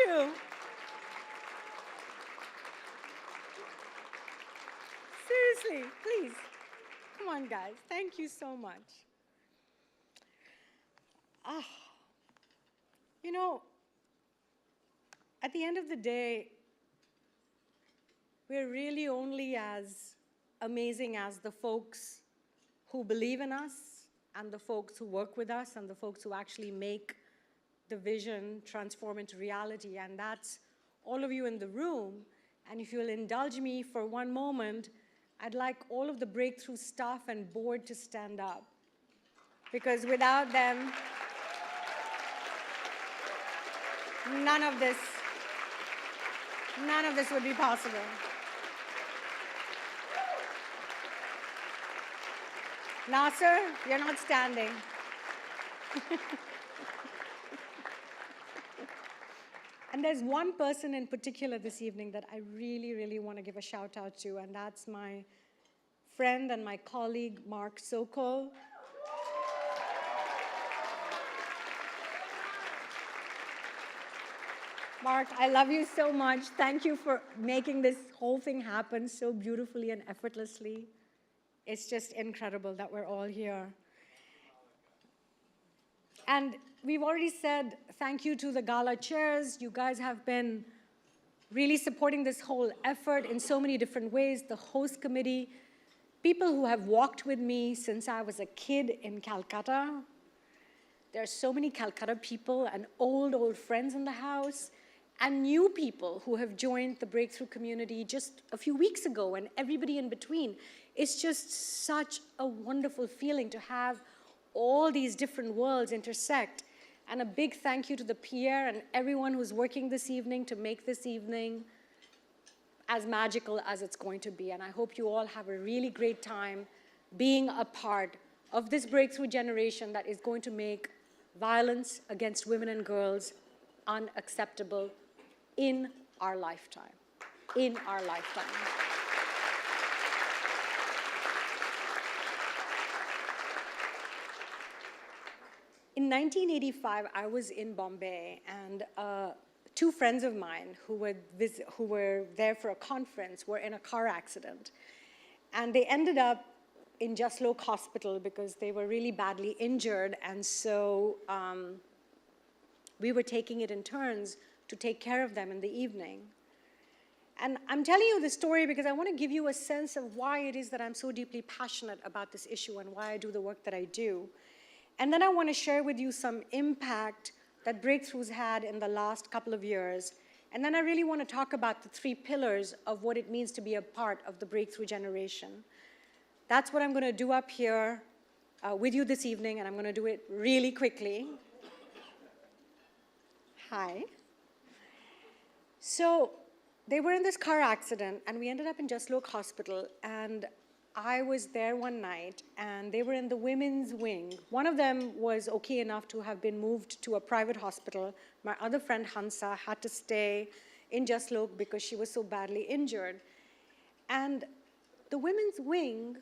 you. Seriously, please. Come on, guys. Thank you so much. Ah, you know, at the end of the day, we're really only as amazing as the folks who believe in us and the folks who work with us and the folks who actually make the vision transform into reality. And that's all of you in the room. And if you'll indulge me for one moment, I'd like all of the breakthrough staff and board to stand up. Because without them, none of this would be possible. Nasser, you're not standing. And there's one person in particular this evening that I really, really want to give a shout out to, and that's my friend and my colleague, Mark Sokol. Mark, I love you so much. Thank you for making this whole thing happen so beautifully and effortlessly. It's just incredible that we're all here. And we've already said thank you to the gala chairs. You guys have been really supporting this whole effort in so many different ways. The host committee, people who have walked with me since I was a kid in Calcutta. There are so many Calcutta people and old friends in the house, and new people who have joined the Breakthrough community just a few weeks ago, and everybody in between. It's just such a wonderful feeling to have all these different worlds intersect. And a big thank you to the Pierre and everyone who's working this evening to make this evening as magical as it's going to be. And I hope you all have a really great time being a part of this breakthrough generation that is going to make violence against women and girls unacceptable in our lifetime. In our lifetime. In 1985, I was in Bombay, and two friends of mine who were there for a conference were in a car accident. And they ended up in Jaslok Hospital because they were really badly injured, and so we were taking it in turns to take care of them in the evening. And I'm telling you this story because I want to give you a sense of why it is that I'm so deeply passionate about this issue and why I do the work that I do. And then I want to share with you some impact that Breakthrough's had in the last couple of years. And then I really want to talk about the three pillars of what it means to be a part of the Breakthrough generation. That's what I'm going to do up here with you this evening, and I'm going to do it really quickly. Hi. So they were in this car accident, and we ended up in Jaslok Hospital, and I was there one night, and they were in the women's wing. One of them was okay enough to have been moved to a private hospital. My other friend, Hansa, had to stay in Jaslok because she was so badly injured. And the women's wing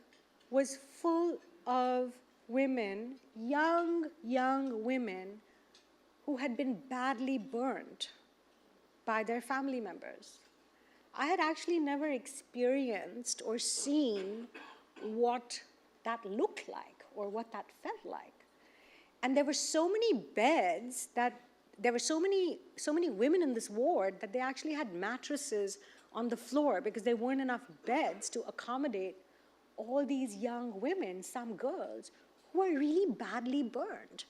was full of women, young women, who had been badly burned by their family members. I had actually never experienced or seen what that looked like or what that felt like. And there were so many beds that there were so many women in this ward that they actually had mattresses on the floor because there weren't enough beds to accommodate all these young women, some girls, who were really badly burned.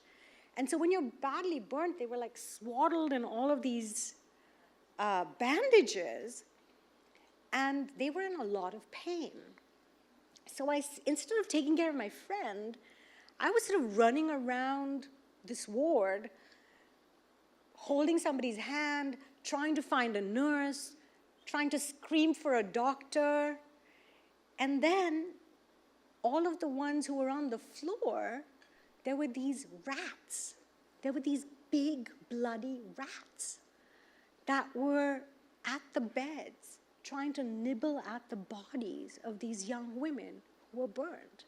And so when you're badly burnt, they were like swaddled in all of these bandages, and they were in a lot of pain. So instead of taking care of my friend, I was sort of running around this ward, holding somebody's hand, trying to find a nurse, trying to scream for a doctor. And then all of the ones who were on the floor, there were these rats. There were these big, bloody rats that were at the beds, trying to nibble at the bodies of these young women who were burned.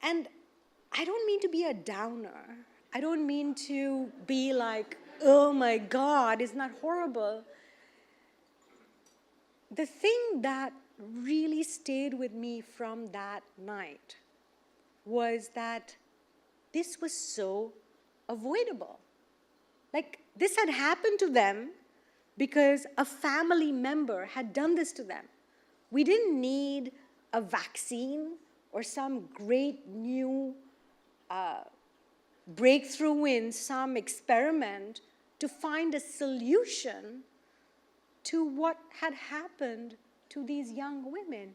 And I don't mean to be a downer. I don't mean to be like, oh my God, isn't that horrible? The thing that really stayed with me from that night was that this was so avoidable. Like, this had happened to them because a family member had done this to them. We didn't need a vaccine or some great new breakthrough in some experiment to find a solution to what had happened to these young women.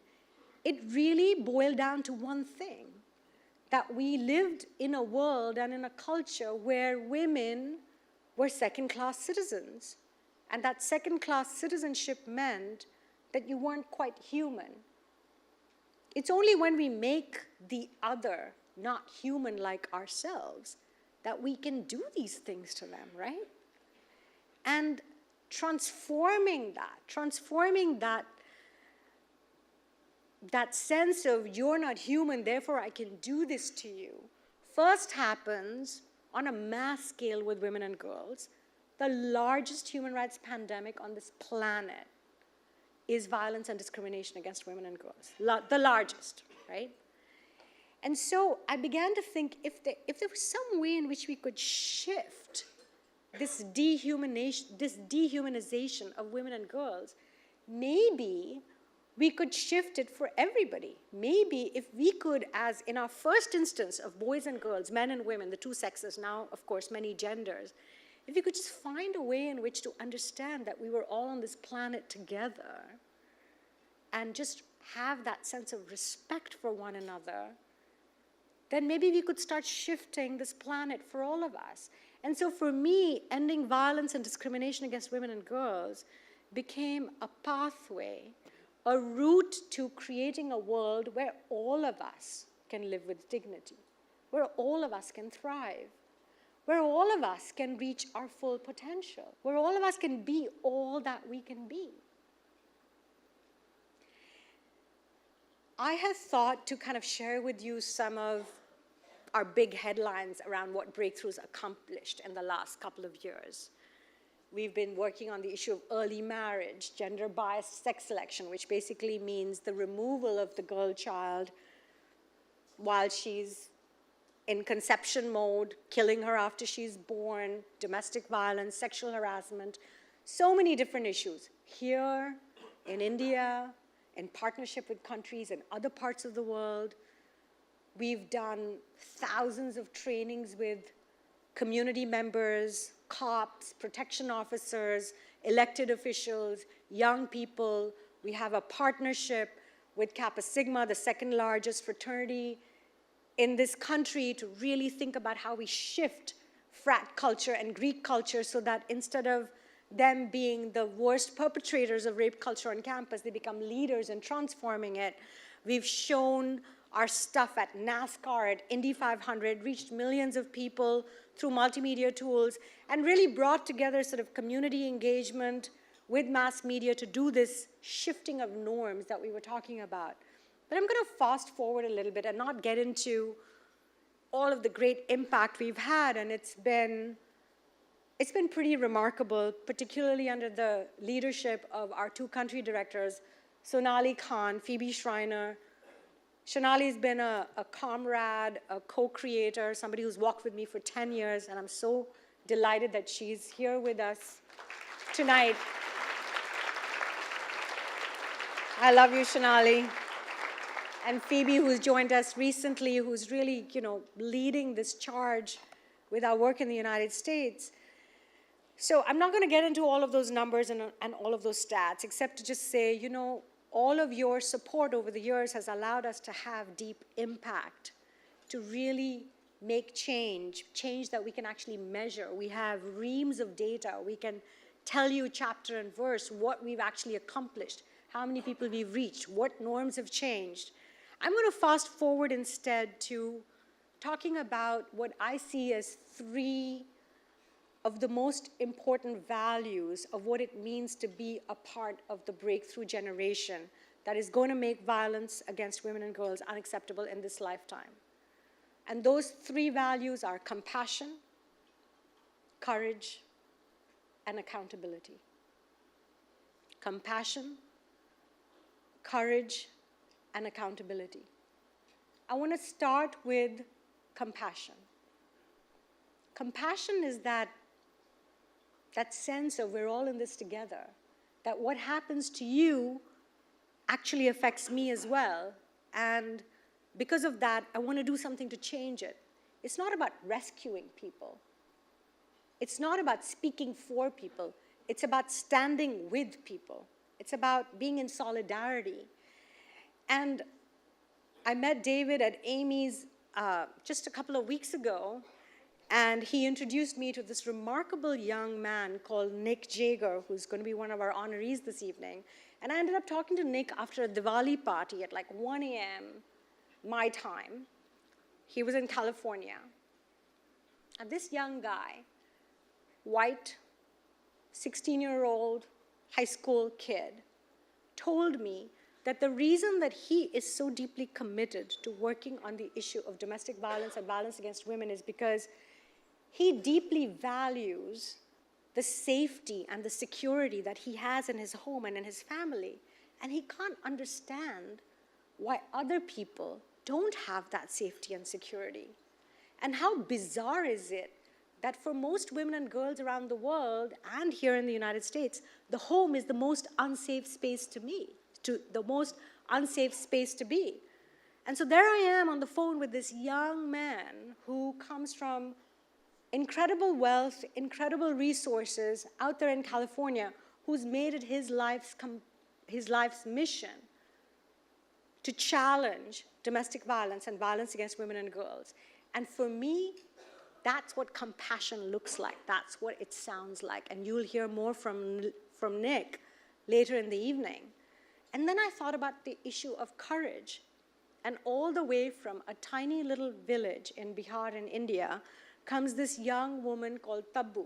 It really boiled down to one thing, that we lived in a world and in a culture where women were second-class citizens. And that second-class citizenship meant that you weren't quite human. It's only when we make the other not human like ourselves that we can do these things to them, right? And transforming that sense of you're not human, therefore I can do this to you, first happens on a mass scale with women and girls. The largest human rights pandemic on this planet is violence and discrimination against women and girls. The largest, right? And so I began to think, if there was some way in which we could shift this dehumanization of women and girls, maybe we could shift it for everybody. Maybe if we could, as in our first instance of boys and girls, men and women, the two sexes, now of course many genders, if we could just find a way in which to understand that we were all on this planet together and just have that sense of respect for one another, then maybe we could start shifting this planet for all of us. And so for me, ending violence and discrimination against women and girls became a pathway, a route to creating a world where all of us can live with dignity, where all of us can thrive, where all of us can reach our full potential, where all of us can be all that we can be. I have thought to kind of share with you some of our big headlines around what Breakthrough's accomplished in the last couple of years. We've been working on the issue of early marriage, gender-biased sex selection, which basically means the removal of the girl child while she's in conception mode, killing her after she's born, domestic violence, sexual harassment, so many different issues. Here, in India, in partnership with countries in other parts of the world, we've done thousands of trainings with community members, cops, protection officers, elected officials, young people. We have a partnership with Kappa Sigma, the second largest fraternity in this country, to really think about how we shift frat culture and Greek culture so that instead of them being the worst perpetrators of rape culture on campus, they become leaders in transforming it. We've shown our stuff at NASCAR, at Indy 500, reached millions of people through multimedia tools, and really brought together sort of community engagement with mass media to do this shifting of norms that we were talking about. But I'm going to fast forward a little bit and not get into all of the great impact we've had, and it's been pretty remarkable, particularly under the leadership of our two country directors, Sonali Khan, Phoebe Schreiner. Sonali's been a comrade, a co-creator, somebody who's walked with me for 10 years, and I'm so delighted that she's here with us tonight. I love you, Sonali. And Phoebe, who's joined us recently, who's really, leading this charge with our work in the United States. So I'm not going to get into all of those numbers and all of those stats, except to just say, all of your support over the years has allowed us to have deep impact, to really make change that we can actually measure. We have reams of data. We can tell you chapter and verse what we've actually accomplished, how many people we've reached, what norms have changed. I'm going to fast forward instead to talking about what I see as three of the most important values of what it means to be a part of the breakthrough generation that is going to make violence against women and girls unacceptable in this lifetime. And those three values are compassion, courage, and accountability. Compassion, courage, and accountability. I want to start with compassion. Compassion is that sense of we're all in this together, that what happens to you actually affects me as well, and because of that, I want to do something to change it. It's not about rescuing people. It's not about speaking for people. It's about standing with people. It's about being in solidarity. And I met David at Amy's just a couple of weeks ago, and he introduced me to this remarkable young man called Nick Jager, who's going to be one of our honorees this evening. And I ended up talking to Nick after a Diwali party at like 1 a.m. my time. He was in California. And this young guy, white, 16-year-old high school kid, told me that the reason that he is so deeply committed to working on the issue of domestic violence and violence against women is because he deeply values the safety and the security that he has in his home and in his family. And he can't understand why other people don't have that safety and security. And how bizarre is it that for most women and girls around the world and here in the United States, the home is the most unsafe space to be. And so there I am on the phone with this young man who comes from incredible wealth, incredible resources out there in California, who's made it his life's mission to challenge domestic violence and violence against women and girls. And for me, that's what compassion looks like. That's what it sounds like. And you'll hear more from Nick later in the evening. And then I thought about the issue of courage. And all the way from a tiny little village in Bihar in India comes this young woman called Tabbu.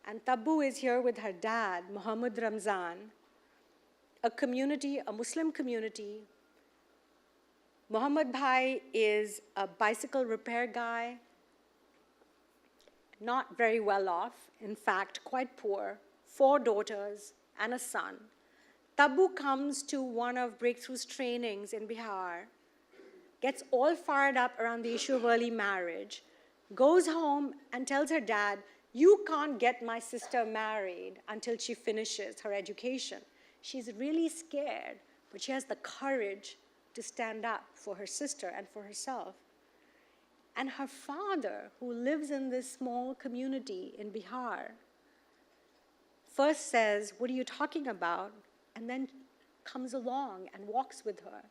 And Tabbu is here with her dad, Muhammad Ramzan, a Muslim community. Muhammad Bhai is a bicycle repair guy, not very well off, in fact, quite poor, 4 daughters and a son. Tabbu comes to one of Breakthrough's trainings in Bihar, gets all fired up around the issue of early marriage, goes home and tells her dad, "You can't get my sister married until she finishes her education." She's really scared, but she has the courage to stand up for her sister and for herself. And her father, who lives in this small community in Bihar, first says, "What are you talking about?" and then comes along and walks with her.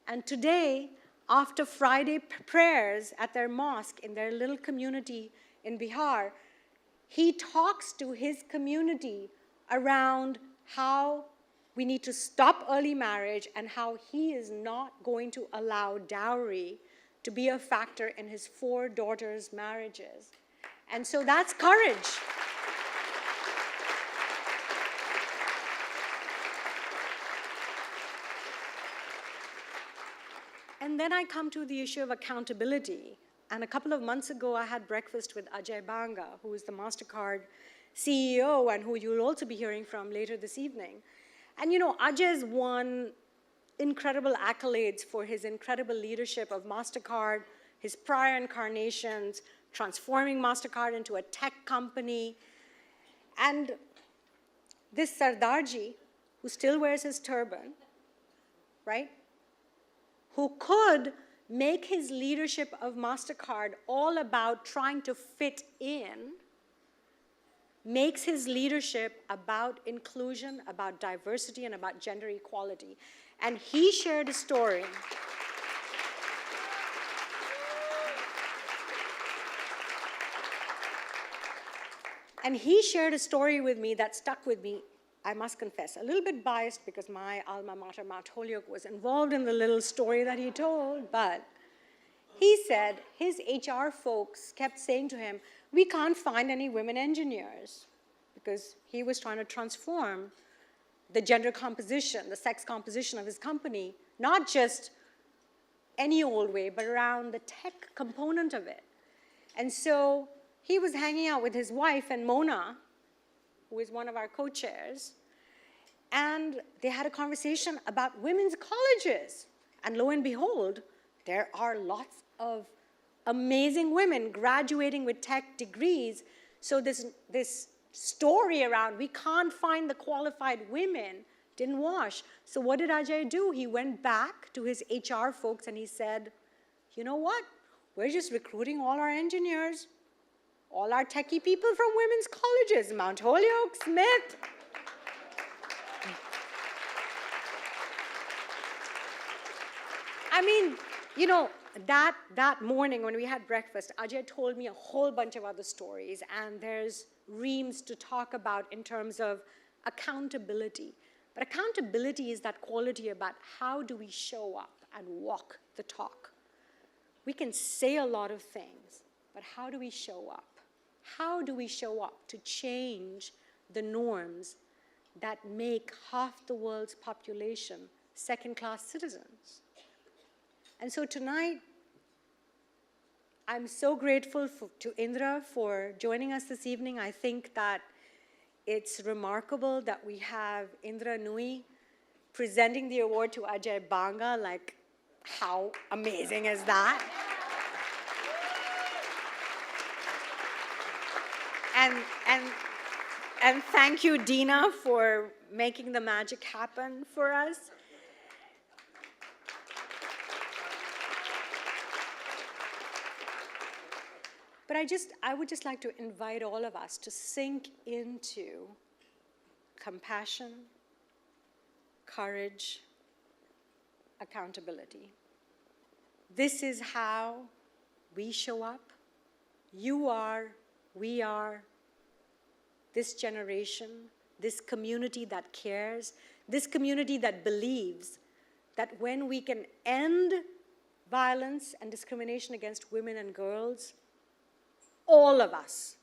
And today, after Friday prayers at their mosque in their little community in Bihar, he talks to his community around how we need to stop early marriage and how he is not going to allow dowry to be a factor in his 4 daughters' marriages. And so that's courage. And then I come to the issue of accountability. And a couple of months ago, I had breakfast with Ajay Banga, who is the MasterCard CEO and who you'll also be hearing from later this evening. And you know, Ajay's won incredible accolades for his incredible leadership of MasterCard, his prior incarnations, transforming MasterCard into a tech company. And this Sardarji, who still wears his turban, right? Who could make his leadership of MasterCard all about trying to fit in, makes his leadership about inclusion, about diversity, and about gender equality. And he shared a story. And he shared a story with me that stuck with me, I must confess, a little bit biased because my alma mater, Mount Holyoke, was involved in the little story that he told, but he said his HR folks kept saying to him, "We can't find any women engineers," because he was trying to transform the gender composition, the sex composition of his company, not just any old way, but around the tech component of it. And so he was hanging out with his wife and Mona, who is one of our co-chairs, and they had a conversation about women's colleges. And lo and behold, there are lots of amazing women graduating with tech degrees. So this story around we can't find the qualified women didn't wash. So what did Ajay do? He went back to his HR folks and he said, you know what? We're just recruiting all our engineers, all our techie people from women's colleges, Mount Holyoke, Smith. I mean, you know, that morning when we had breakfast, Ajay told me a whole bunch of other stories, and there's reams to talk about in terms of accountability. But accountability is that quality about how do we show up and walk the talk. We can say a lot of things, but how do we show up? How do we show up to change the norms that make half the world's population second-class citizens? And so tonight, I'm so grateful to Indra for joining us this evening. I think that it's remarkable that we have Indra Nui presenting the award to Ajay Banga. Like, how amazing is that? And thank you, Dina, for making the magic happen for us. But I would just like to invite all of us to sink into compassion, courage, accountability. This is how we show up. You are, we are, this generation, this community that cares, this community that believes that when we can end violence and discrimination against women and girls, all of us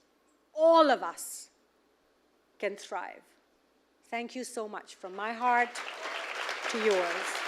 can thrive. Thank you so much from my heart to yours.